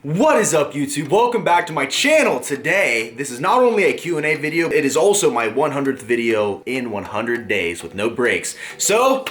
What is up, YouTube? Welcome back to my channel. Today, this is not only a Q&A video, it is also my 100th video in 100 days with no breaks. So,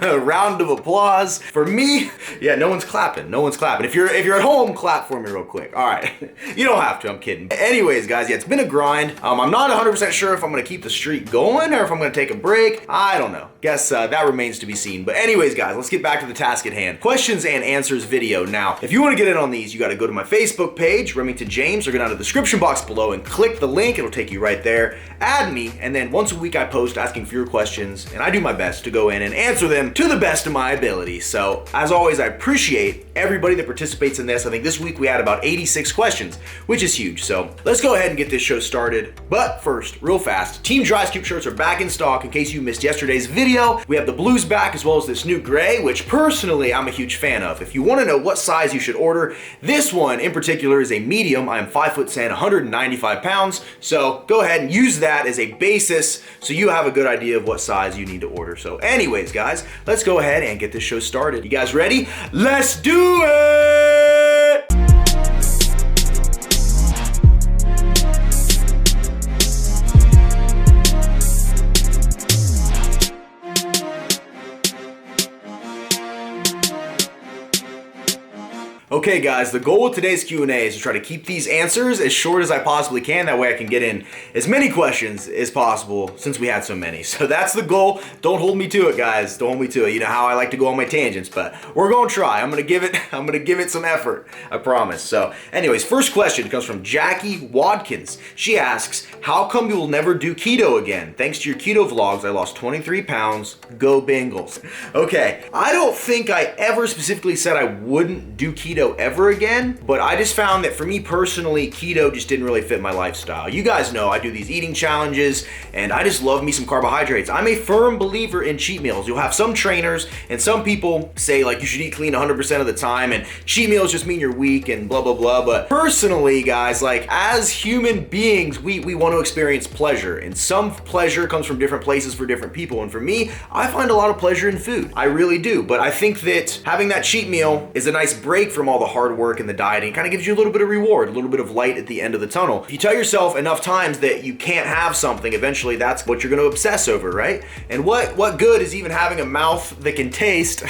a round of applause for me. Yeah, no one's clapping. No one's clapping. If you're at home, clap for me real quick. All right. You don't have to, I'm kidding. Anyways, guys, yeah, it's been a grind. I'm not 100% sure if I'm going to keep the streak going or if I'm going to take a break. I don't know. Guess that remains to be seen. But anyways, guys, let's get back to the task at hand. Questions and answers video. Now, if you want to get in on these, you got to go to my Facebook page, Remington James, or go down to the description box below and click the link. It'll take you right there. Add me, and then once a week I post asking for your questions, and I do my best to go in and answer them to the best of my ability. So, as always, I appreciate everybody that participates in this. I think this week we had about 86 questions, which is huge. So, let's go ahead and get this show started. But first, real fast, Team Dry Scoop shirts are back in stock. In case you missed yesterday's video, we have the blues back as well as this new gray, which personally I'm a huge fan of. If you want to know what size you should order, this one in particular is a medium. I am 5'10", 195 pounds. So go ahead and use that as a basis so you have a good idea of what size you need to order. So anyways, guys, let's go ahead and get this show started. You guys ready? Let's do it! Okay guys, the goal of today's Q&A is to try to keep these answers as short as I possibly can. That way I can get in as many questions as possible since we had so many. So that's the goal. Don't hold me to it, guys. Don't hold me to it. You know how I like to go on my tangents, but we're gonna try. I'm gonna give it some effort, I promise. So anyways, first question comes from Jackie Wadkins. She asks, how come you will never do keto again? Thanks to your keto vlogs, I lost 23 pounds. Go Bengals. Okay, I don't think I ever specifically said I wouldn't do keto ever again, but I just found that for me personally, keto just didn't really fit my lifestyle. You guys know I do these eating challenges and I just love me some carbohydrates. I'm a firm believer in cheat meals. You'll have some trainers and some people say like you should eat clean 100% of the time and cheat meals just mean you're weak and blah, blah, blah. But personally, guys, like as human beings, we want to experience pleasure, and some pleasure comes from different places for different people. And for me, I find a lot of pleasure in food. I really do. But I think that having that cheat meal is a nice break from all the hard work and the dieting. It kind of gives you a little bit of reward, a little bit of light at the end of the tunnel. If you tell yourself enough times that you can't have something, eventually that's what you're going to obsess over, right? And what good is even having a mouth that can taste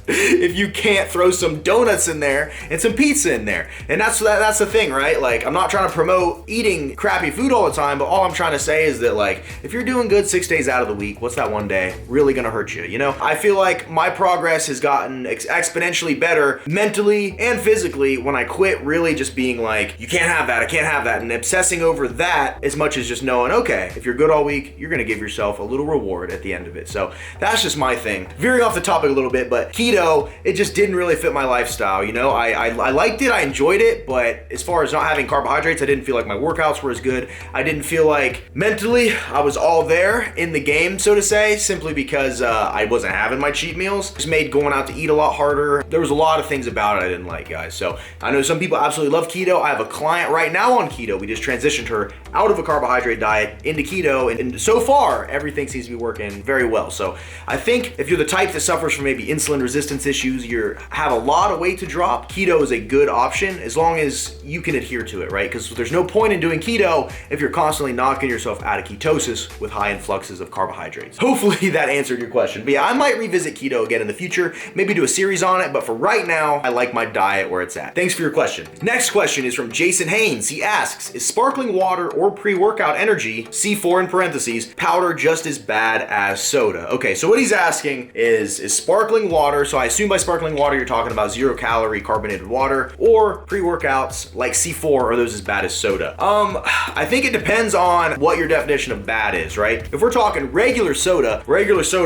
if you can't throw some donuts in there and some pizza in there? And that's the thing, right? Like, I'm not trying to promote eating crappy food all the time, but all I'm trying to say is that, like, if you're doing good 6 days out of the week, what's that one day really going to hurt you? You know, I feel like my progress has gotten exponentially better mentally and physically when I quit really just being like, you can't have that, I can't have that, and obsessing over that as much as just knowing, okay, if you're good all week, you're gonna give yourself a little reward at the end of it. So that's just my thing. Veering off the topic a little bit, but keto, it just didn't really fit my lifestyle. You know, I liked it, I enjoyed it, but as far as not having carbohydrates, I didn't feel like my workouts were as good. I didn't feel like mentally I was all there in the game, so to say, simply because I wasn't having my cheat meals. It just made going out to eat a lot harder. There was a lot of things about it I didn't like, guys. So I know some people absolutely love keto. I have a client right now on keto. We just transitioned her out of a carbohydrate diet into keto, and so far everything seems to be working very well. So I think if you're the type that suffers from maybe insulin resistance issues, you have a lot of weight to drop, keto is a good option as long as you can adhere to it, right? Because there's no point in doing keto if you're constantly knocking yourself out of ketosis with high influxes of carbohydrates. Hopefully that answered your question. But yeah, I might revisit keto again in the future, maybe do a series on it, but for right now, I like my diet where it's at. Thanks for your question. Next question is from Jason Haynes. He asks, is sparkling water or pre-workout energy, C4 in parentheses, powder just as bad as soda? Okay, so what he's asking is sparkling water, so I assume by sparkling water you're talking about 0-calorie carbonated water, or pre-workouts like C4, are those as bad as soda? I think it depends on what your definition of bad is, right? If we're talking regular soda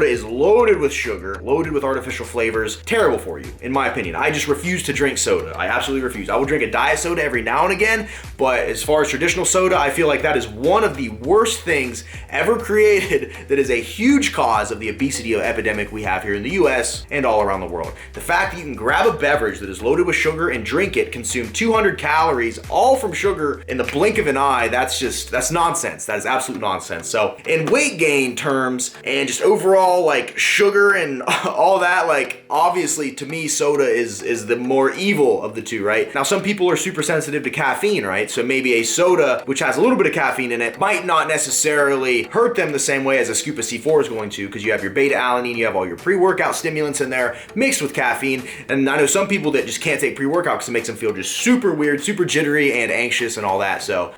is loaded with sugar, loaded with artificial flavors, terrible for you, in my opinion. I just refuse to drink soda. I absolutely refuse. I will drink a diet soda every now and again, but as far as traditional soda, I feel like that is one of the worst things ever created that is a huge cause of the obesity epidemic we have here in the US and all around the world. The fact that you can grab a beverage that is loaded with sugar and drink it, consume 200 calories, all from sugar in the blink of an eye, that's nonsense. That is absolute nonsense. So in weight gain terms and just overall like sugar and all that, like obviously to me soda is the more evil of the two, right? Now, some people are super sensitive to caffeine, right? So maybe a soda, which has a little bit of caffeine in it, might not necessarily hurt them the same way as a scoop of C4 is going to, because you have your beta-alanine, you have all your pre-workout stimulants in there mixed with caffeine. And I know some people that just can't take pre-workout because it makes them feel just super weird, super jittery and anxious and all that. So,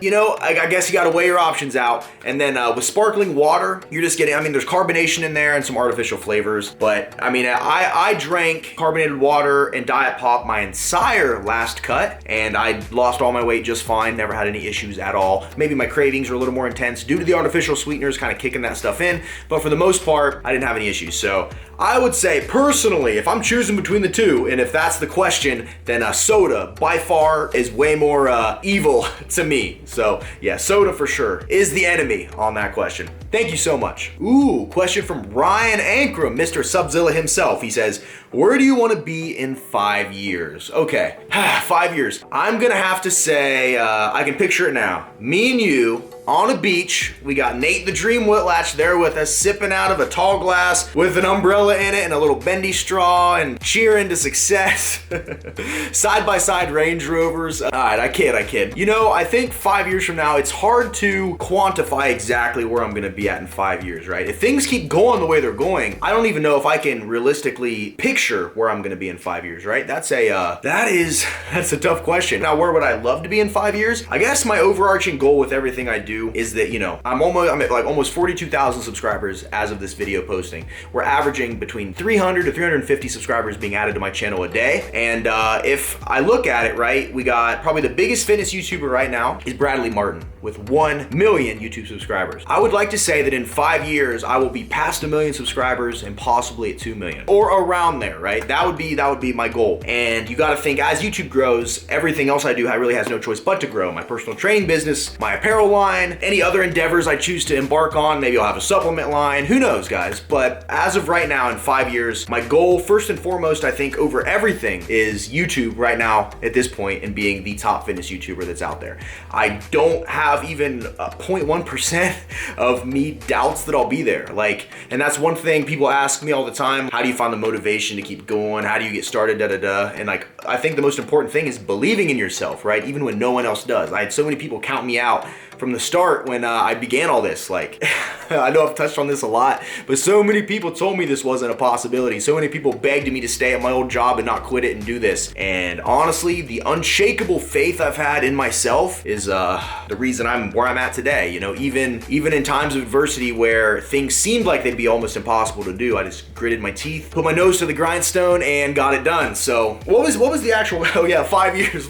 you know, I guess you gotta weigh your options out. And then with sparkling water, you're just getting, I mean, there's carbonation in there and some artificial flavors. But I mean, I drank carbonated water and Diet Pop my entire last cut, and I lost all my weight just fine, never had any issues at all. Maybe my cravings were a little more intense due to the artificial sweeteners kind of kicking that stuff in, but for the most part, I didn't have any issues. So I would say personally, if I'm choosing between the two, and if that's the question, then soda by far is way more evil to me. So yeah, soda for sure is the enemy on that question. Thank you so much. Ooh, question from Ryan Ankrum, Mr. Subzilla himself. He says, where do you want to be in 5 years? Okay, 5 years. I'm gonna have to say, I can picture it now. Me and you on a beach. We got Nate the Dream Whitlatch there with us, sipping out of a tall glass with an umbrella in it and a little bendy straw and cheering to success. Side by side Range Rovers. All right, I kid. You know, I think 5 years from now, it's hard to quantify exactly where I'm gonna be at in 5 years, right? If things keep going the way they're going, I don't even know if I can realistically picture where I'm gonna be in 5 years, right? That's a tough question. Now, where would I love to be in 5 years? I guess my overarching goal with everything I do is that, you know, I'm at like almost 42,000 subscribers as of this video posting. We're averaging between 300 to 350 subscribers being added to my channel a day. And if I look at it, right, we got probably the biggest fitness YouTuber right now is Bradley Martin with 1 million YouTube subscribers. I would like to say that in 5 years, I will be past 1 million subscribers and possibly at 2 million or around there, right? That would be my goal. And you got to think, as YouTube grows, everything else I do, I really has no choice but to grow. My personal training business, my apparel line, any other endeavors I choose to embark on. Maybe I'll have a supplement line, who knows, guys? But as of right now, in 5 years, my goal, first and foremost, I think over everything, is YouTube right now at this point and being the top fitness YouTuber that's out there. I don't have even 0.1% of me doubts that I'll be there. Like, and that's one thing people ask me all the time, how do you find the motivation to keep going? How do you get started, And like, I think the most important thing is believing in yourself, right? Even when no one else does. I had so many people count me out from the start when I began all this. Like, I know I've touched on this a lot, but so many people told me this wasn't a possibility. So many people begged me to stay at my old job and not quit it and do this. And honestly, the unshakable faith I've had in myself is the reason I'm where I'm at today. You know, even in times of adversity where things seemed like they'd be almost impossible to do, I just gritted my teeth, put my nose to the grindstone, and got it done. So what was the actual, oh yeah, 5 years.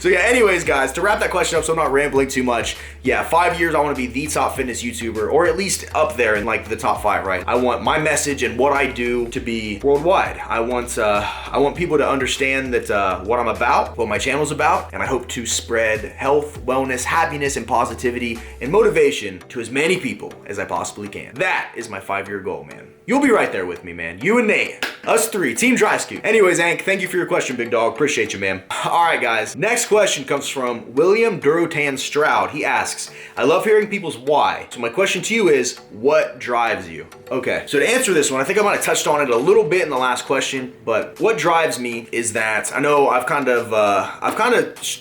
So yeah, anyways, guys, to wrap that question up so I'm not rambling too much, yeah, 5 years I want to be the top fitness YouTuber, or at least up there in like the top 5, right? I want my message and what I do to be worldwide. I want people to understand that what I'm about, what my channel's about, and I hope to spread health, wellness, happiness, and positivity and motivation to as many people as I possibly can. That is my 5-year goal, man. You'll be right there with me, man. You and Nate. Us three. Team Dry Scoop. Anyways, Hank, thank you for your question, big dog. Appreciate you, man. All right, guys. Next question comes from William Durotan Stroud. He asks, I love hearing people's why. So my question to you is, what drives you? Okay, so to answer this one, I think I might have touched on it a little bit in the last question, but what drives me is that I know I've kind of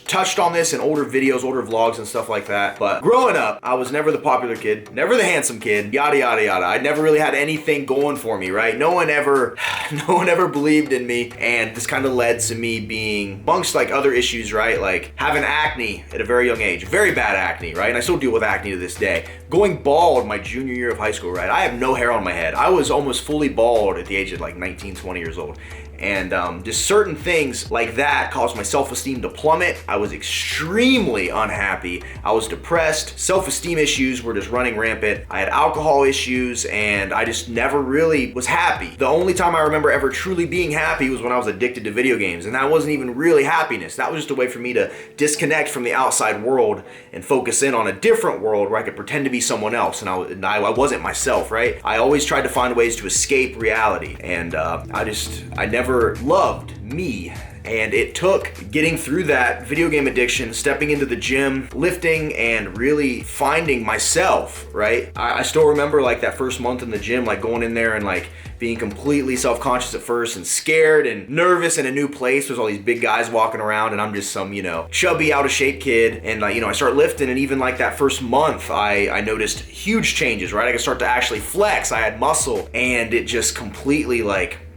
touched on this in older videos, older vlogs and stuff like that, but growing up, I was never the popular kid, never the handsome kid, yada, yada, yada. I never really had anything going for me, right? No one ever believed in me, and this kind of led to me being amongst like other issues, right? Like having acne at a very young age, very bad acne, right? And I still deal with acne to this day. Going bald my junior year of high school, right? I have no hair on my head. I was almost fully bald at the age of like 19, 20 years old. And just certain things like that caused my self-esteem to plummet. I was extremely unhappy. I was depressed. Self-esteem issues were just running rampant. I had alcohol issues, and I just never really was happy. The only time I remember ever truly being happy was when I was addicted to video games, and that wasn't even really happiness. That was just a way for me to disconnect from the outside world and focus in on a different world where I could pretend to be someone else, and I wasn't myself, right? I always tried to find ways to escape reality, and I never loved me And it took getting through that video game addiction, stepping into the gym, lifting, and really finding myself, right? I still remember like that first month in the gym, like going in there and like being completely self-conscious at first and scared and nervous in a new place. There's all these big guys walking around and I'm just some, chubby, out of shape kid. And I start lifting, and even like that first month, I noticed huge changes, right? I could start to actually flex. I had muscle, and it just completely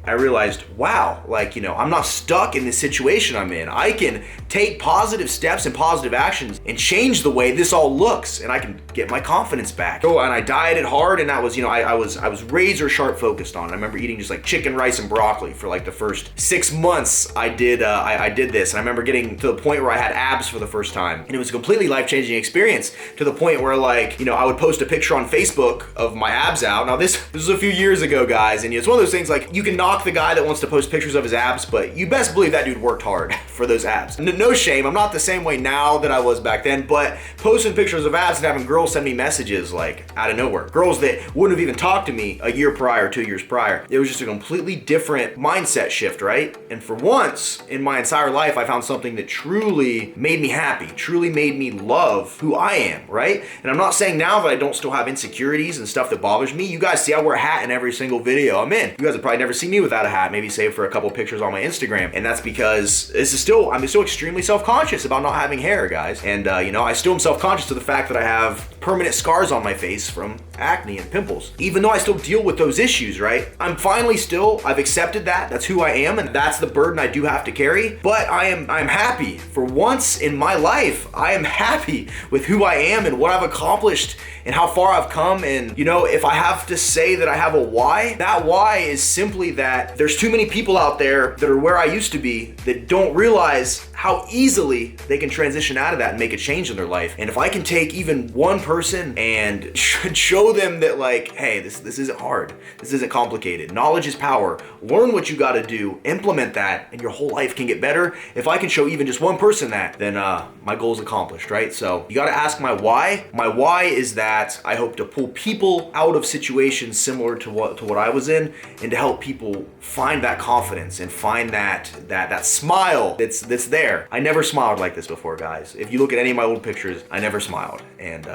I realized, wow, I'm not stuck in this situation I'm in. I can take positive steps and positive actions and change the way this all looks, and I can get my confidence back. So, and I dieted hard, and that was, I was razor sharp focused on it. I remember eating just like chicken, rice, and broccoli for like the first 6 months I did this. And I remember getting to the point where I had abs for the first time, and it was a completely life-changing experience, to the point where I would post a picture on Facebook of my abs out. Now this was a few years ago, guys, and it's one of those things you can knock the guy that wants to post pictures of his abs, but you best believe that dude worked hard for those abs. No shame, I'm not the same way now that I was back then, but posting pictures of abs and having girls send me messages out of nowhere. Girls that wouldn't have even talked to me a year prior, 2 years prior. It was just a completely different mindset shift, right? And for once in my entire life, I found something that truly made me happy, truly made me love who I am, right? And I'm not saying now that I don't still have insecurities and stuff that bothers me. You guys see I wear a hat in every single video I'm in. You guys have probably never seen me without a hat, maybe save for a couple pictures on my Instagram. And that's because I'm still extremely self-conscious about not having hair, guys. And I still am self-conscious of the fact that I have permanent scars on my face from acne and pimples. Even though I still deal with those issues, right? I've accepted that. That's who I am, and that's the burden I do have to carry. But I'm happy. For once in my life, I am happy with who I am and what I've accomplished and how far I've come. And if I have to say that I have a why, that why is simply that there's too many people out there that are where I used to be that don't realize how easily they can transition out of that and make a change in their life. And if I can take even one person and show them that hey, this isn't hard, this isn't complicated, knowledge is power, learn what you got to do, implement that, and your whole life can get better. If I can show even just one person that, then my goal is accomplished, right? So you got to ask my why. My why is that I hope to pull people out of situations similar to what I was in, and to help people find that confidence and find that smile that's there. I never smiled like this before, guys. If you look at any of my old pictures, I never smiled. And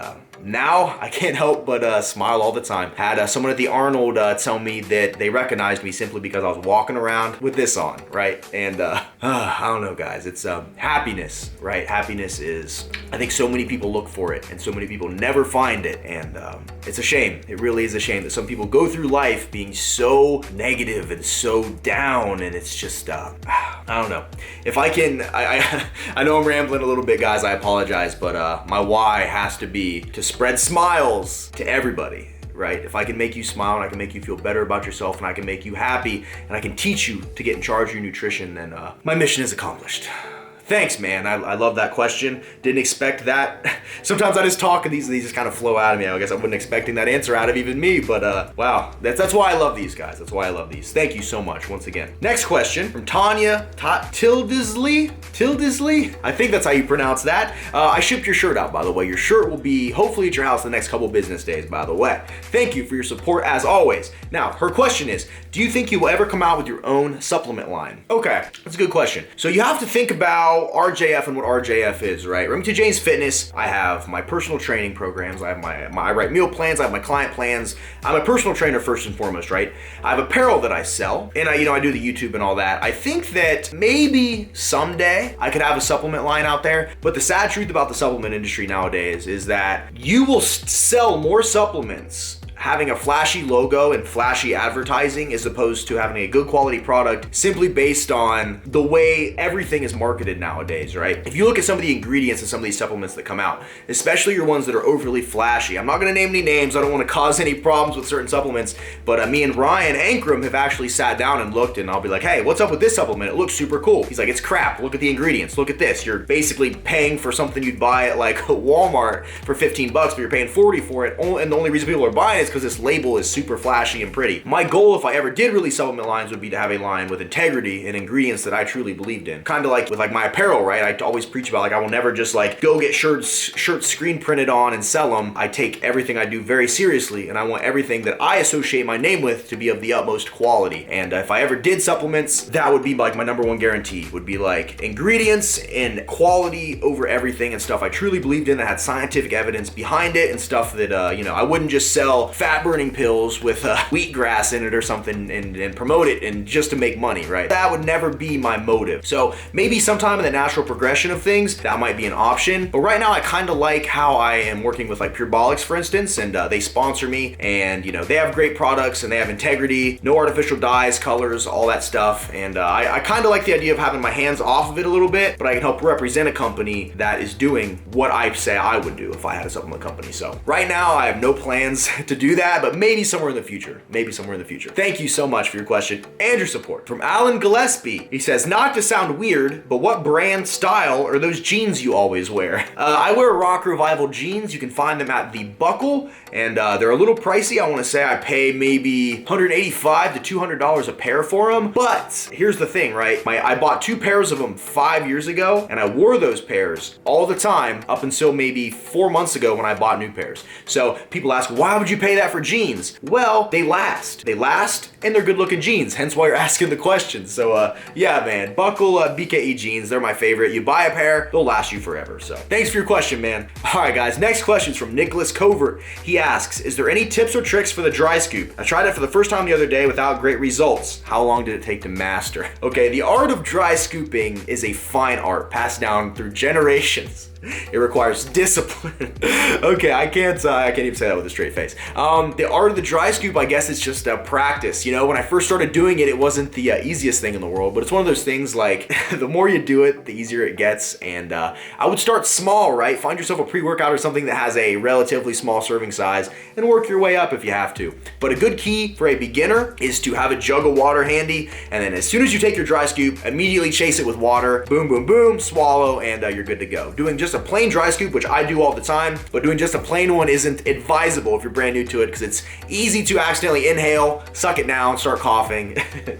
now I can't help but smile all the time. Had someone at the Arnold tell me that they recognized me simply because I was walking around with this on, right? And I don't know, guys. It's happiness, right? Happiness is, I think so many people look for it and so many people never find it. And it's a shame. It really is a shame that some people go through life being so negative and so down, and it's just, I don't know. If I can, I know I'm rambling a little bit, guys, I apologize, but my why has to be to spread smiles to everybody, right? If I can make you smile and I can make you feel better about yourself and I can make you happy and I can teach you to get in charge of your nutrition, then my mission is accomplished. Thanks, man. I love that question. Didn't expect that. Sometimes I just talk and these just kind of flow out of me. I guess I wasn't expecting that answer out of even me, but wow. That's why I love these, guys. That's why I love these. Thank you so much once again. Next question from Tanya Tildesley. I think that's how you pronounce that. I shipped your shirt out, by the way. Your shirt will be hopefully at your house the next couple business days, by the way. Thank you for your support as always. Now, her question is, do you think you will ever come out with your own supplement line? Okay, that's a good question. So you have to think about RJF and what RJF is, right? Remington James Fitness, I have my personal training programs, I have I write meal plans, I have my client plans. I'm a personal trainer first and foremost, right? I have apparel that I sell, and I do the YouTube and all that. I think that maybe someday I could have a supplement line out there, but the sad truth about the supplement industry nowadays is that you will sell more supplements having a flashy logo and flashy advertising as opposed to having a good quality product, simply based on the way everything is marketed nowadays, right? If you look at some of the ingredients in some of these supplements that come out, especially your ones that are overly flashy, I'm not gonna name any names, I don't wanna cause any problems with certain supplements, but me and Ryan Ankrum have actually sat down and looked, and I'll be like, hey, what's up with this supplement? It looks super cool. He's like, it's crap, look at the ingredients, look at this. You're basically paying for something you'd buy at like Walmart for 15 bucks, but you're paying 40 for it, and the only reason people are buying it is because this label is super flashy and pretty. My goal, if I ever did release supplement lines, would be to have a line with integrity and ingredients that I truly believed in. Kind of like with like my apparel, right? I always preach about like I will never just like go get shirts screen printed on and sell them. I take everything I do very seriously, and I want everything that I associate my name with to be of the utmost quality. And if I ever did supplements, that would be like my number one guarantee, would be like ingredients and quality over everything, and stuff I truly believed in that had scientific evidence behind it, and stuff that you know, I wouldn't just sell fat burning pills with wheatgrass in it or something and promote it and just to make money, right? That would never be my motive. So maybe sometime in the natural progression of things, that might be an option. But right now I kind of like how I am working with like Purebolics, for instance, and they sponsor me, and you know, they have great products and they have integrity, no artificial dyes, colors, all that stuff. And I kind of like the idea of having my hands off of it a little bit, but I can help represent a company that is doing what I say I would do if I had a supplement company. So right now I have no plans to do that, but maybe somewhere in the future. Maybe somewhere in the future. Thank you so much for your question and your support. From Alan Gillespie, he says, not to sound weird, but what brand, style are those jeans you always wear? I wear Rock Revival jeans. You can find them at The Buckle, and they're a little pricey. I want to say I pay maybe $185 to $200 a pair for them. But here's the thing, right? I bought 2 pairs of them 5 years ago, and I wore those pairs all the time up until maybe 4 months ago when I bought new pairs. So people ask, why would you pay that for jeans? Well, they last. They last, and they're good looking jeans, hence why you're asking the question. So yeah, man, Buckle BKE jeans, they're my favorite. You buy a pair, they'll last you forever. So thanks for your question, man. All right, guys, next question is from Nicholas Covert. He asks, is there any tips or tricks for the dry scoop? I tried it for the first time the other day without great results. How long did it take to master? Okay, the art of dry scooping is a fine art passed down through generations. It requires discipline. Okay, I can't even say that with a straight face. The art of the dry scoop, I guess it's just a practice. You know, when I first started doing it, it wasn't the easiest thing in the world, but it's one of those things like the more you do it, the easier it gets. And I would start small, right? Find yourself a pre-workout or something that has a relatively small serving size and work your way up if you have to. But a good key for a beginner is to have a jug of water handy, and then as soon as you take your dry scoop, immediately chase it with water. Boom, boom, boom, swallow, and you're good to go. Doing just a plain dry scoop, which I do all the time, but doing just a plain one isn't advisable if you're brand new to it, because it's easy to accidentally inhale, suck it down, start coughing.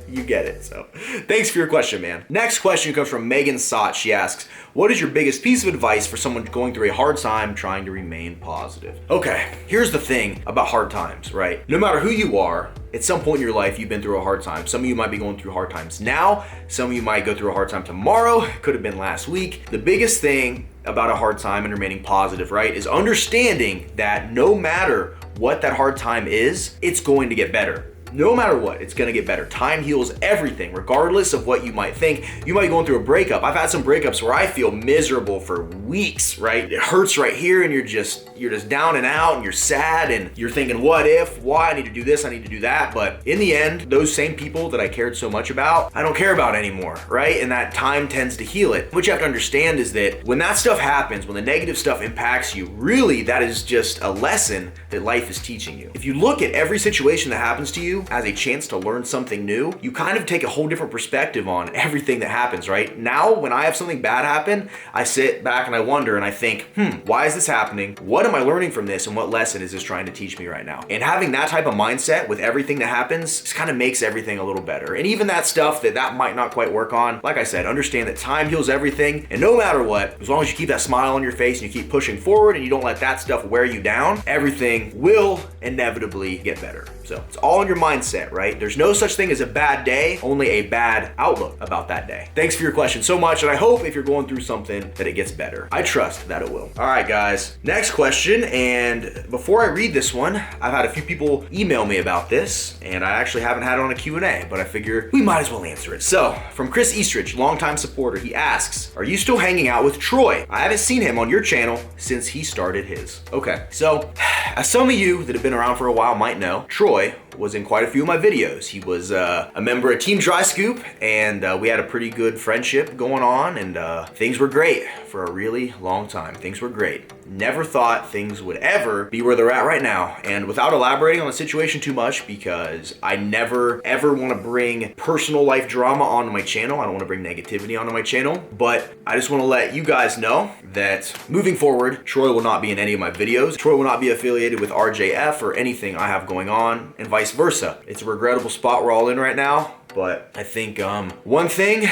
You get it. So thanks for your question, man. Next question comes from Megan Sott. She asks, what is your biggest piece of advice for someone going through a hard time trying to remain positive? Okay, here's the thing about hard times, right? No matter who you are, at some point in your life, you've been through a hard time. Some of you might be going through hard times now. Some of you might go through a hard time tomorrow. Could have been last week. The biggest thing about a hard time and remaining positive, right, is understanding that no matter what that hard time is, it's going to get better. No matter what, it's gonna get better. Time heals everything, regardless of what you might think. You might be going through a breakup. I've had some breakups where I feel miserable for weeks, right? It hurts right here, and you're just down and out, and you're sad, and you're thinking, what if, why, I need to do this, I need to do that. But in the end, those same people that I cared so much about, I don't care about anymore, right? And that time tends to heal it. What you have to understand is that when that stuff happens, when the negative stuff impacts you, really that is just a lesson that life is teaching you. If you look at every situation that happens to you as a chance to learn something new, you kind of take a whole different perspective on everything that happens, right? Now, when I have something bad happen, I sit back and I wonder and I think, why is this happening? What am I learning from this? And what lesson is this trying to teach me right now? And having that type of mindset with everything that happens just kind of makes everything a little better. And even that stuff that might not quite work on, like I said, understand that time heals everything. And no matter what, as long as you keep that smile on your face and you keep pushing forward and you don't let that stuff wear you down, everything will inevitably get better. So it's all in your mindset, right? There's no such thing as a bad day, only a bad outlook about that day. Thanks for your question so much, and I hope if you're going through something that it gets better. I trust that it will. All right, guys, next question. And before I read this one, I've had a few people email me about this, and I actually haven't had it on a Q&A, but I figure we might as well answer it. So from Chris Eastridge, longtime supporter, he asks, are you still hanging out with Troy? I haven't seen him on your channel since he started his. Okay, so as some of you that have been around for a while might know, Troy was in quite a few of my videos. He was a member of Team Dry Scoop, and we had a pretty good friendship going on, and things were great for a really long time. Things were great. Never thought things would ever be where they're at right now. And without elaborating on the situation too much, because I never ever want to bring personal life drama onto my channel. I don't want to bring negativity onto my channel, but I just want to let you guys know that moving forward, Troy will not be in any of my videos. Troy will not be affiliated with RJF or anything I have going on, and vice versa. It's a regrettable spot we're all in right now. But I think one thing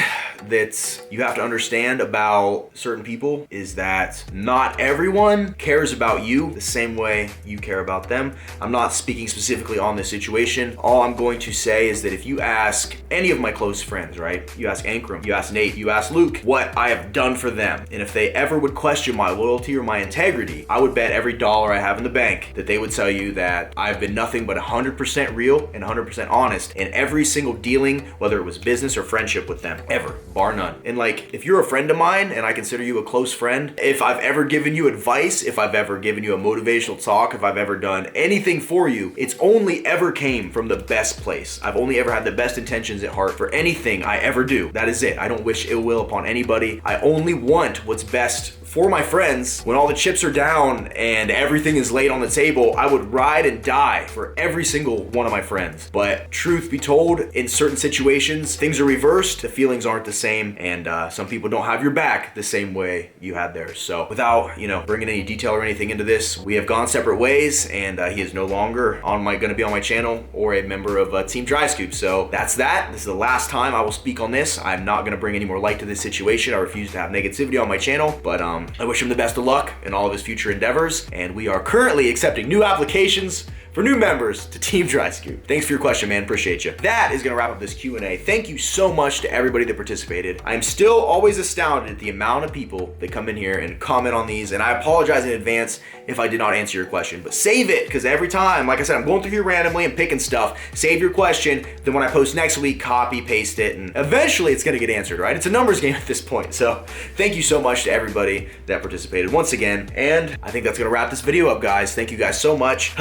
that you have to understand about certain people is that not everyone cares about you the same way you care about them. I'm not speaking specifically on this situation. All I'm going to say is that if you ask any of my close friends, right? You ask Ankrum, you ask Nate, you ask Luke, what I have done for them. And if they ever would question my loyalty or my integrity, I would bet every dollar I have in the bank that they would tell you that I've been nothing but 100% real and 100% honest in every single dealing, whether it was business or friendship with them, ever, bar none. And like, if you're a friend of mine and I consider you a close friend, if I've ever given you advice, if I've ever given you a motivational talk, if I've ever done anything for you, it's only ever came from the best place. I've only ever had the best intentions at heart for anything I ever do. That is it. I don't wish ill will upon anybody. I only want what's best for my friends. When all the chips are down and everything is laid on the table, I would ride and die for every single one of my friends. But truth be told, in certain situations, things are reversed, the feelings aren't the same, and some people don't have your back the same way you had theirs. So without, bringing any detail or anything into this, we have gone separate ways, and he is no longer gonna be on my channel or a member of Team Dry Scoop. So that's that. This is the last time I will speak on this. I'm not gonna bring any more light to this situation. I refuse to have negativity on my channel, but I wish him the best of luck in all of his future endeavors, and we are currently accepting new applications for new members to Team Dry Scoop. Thanks for your question, man. Appreciate you. That is gonna wrap up this Q&A. Thank you so much to everybody that participated. I'm still always astounded at the amount of people that come in here and comment on these, and I apologize in advance if I did not answer your question, but save it, because every time, like I said, I'm going through here randomly and picking stuff. Save your question, then when I post next week, copy, paste it, and eventually it's gonna get answered, right? It's a numbers game at this point. So thank you so much to everybody that participated once again, and I think that's gonna wrap this video up, guys. Thank you guys so much.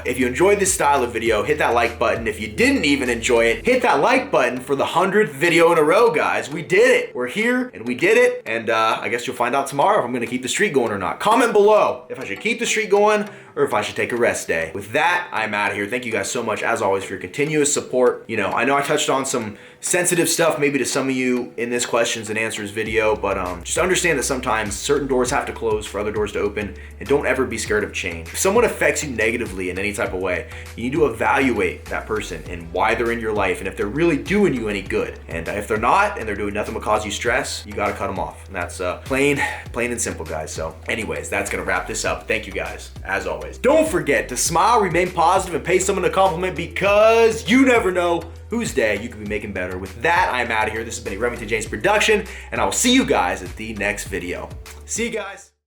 If you enjoyed this style of video, hit that like button. If you didn't even enjoy it, hit that like button for the 100th video in a row, guys. We did it. We're here and we did it. And I guess you'll find out tomorrow if I'm gonna keep the streak going or not. Comment below if I should keep the streak going or if I should take a rest day. With that, I'm out of here. Thank you guys so much, as always, for your continuous support. I know I touched on some sensitive stuff maybe to some of you in this questions and answers video, but just understand that sometimes certain doors have to close for other doors to open, and don't ever be scared of change. If someone affects you negatively in any type of way, you need to evaluate that person and why they're in your life and if they're really doing you any good. And if they're not and they're doing nothing but cause you stress, you gotta cut them off. And that's plain and simple, guys. So anyways, that's gonna wrap this up. Thank you guys, as always. Don't forget to smile, remain positive, and pay someone a compliment, because you never know whose day you could be making better. With that, I'm out of here. This has been a Remington James production, and I will see you guys at the next video. See you guys.